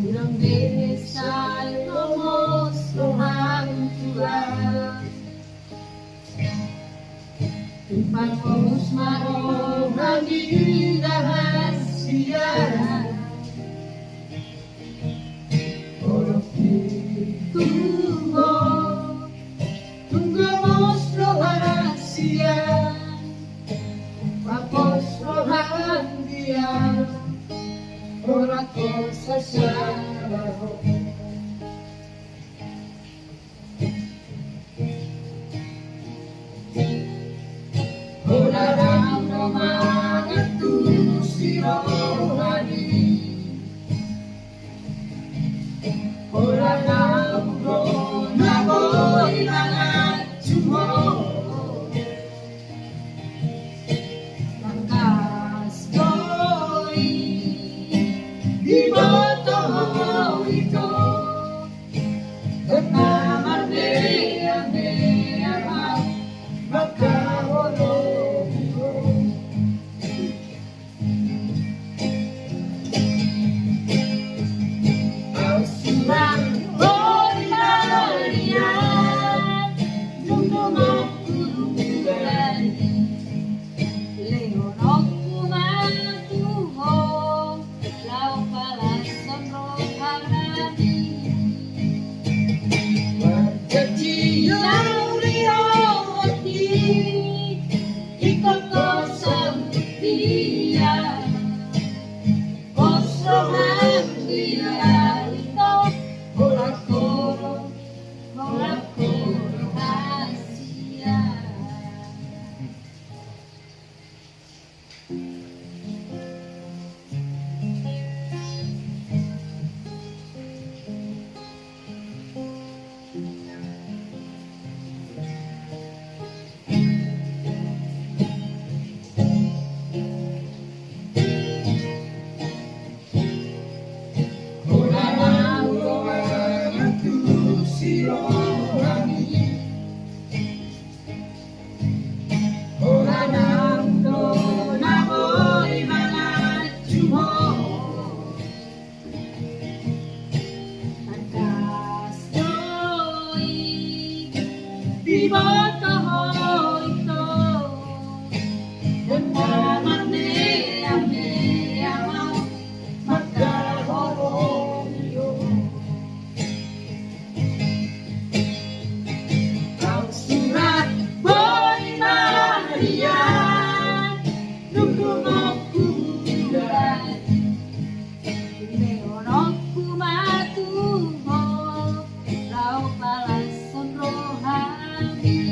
Ilang beses ay lumos ang tuwa. Pagpapos marong aming rahasia. Tunggu mostro rahasia. Papos rohan dia. Ora cosa sarà. Ora ramo mga tusi rohani. Ora ramo na boy mga tumo. Tangkas boy di boto ito. Ternamar bea magkaholo. Ang surang boy nalian nung lumagulugan. Leonok kumatuho lau palasan roharani. Berjanji yang rioti ikut kosong dia. Kosongan dia itu kolak-kolok rahasia. Di bawah itu benar mea mau magkaholo. Ang surat boy nariyan nung lumagulugan. Leonok kumatuho lau palasan rohani.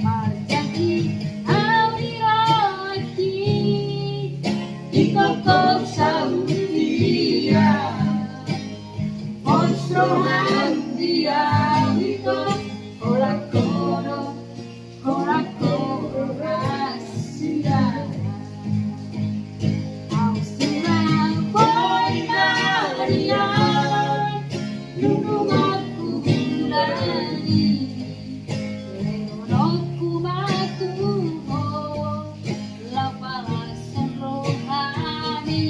Marjaki awirati ikokok saudia. Monstrohan dia itu kolak-kolok rahasia. Ang surang boy nariyan nung lumagulani. Leonok kumatuho lau palasan rohani.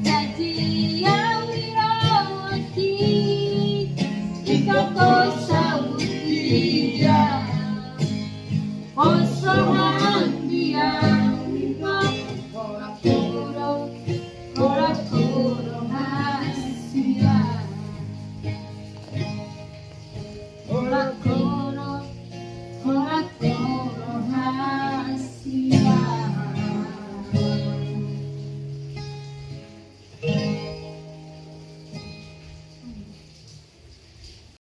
Janji yang wiroti ikokok saudia.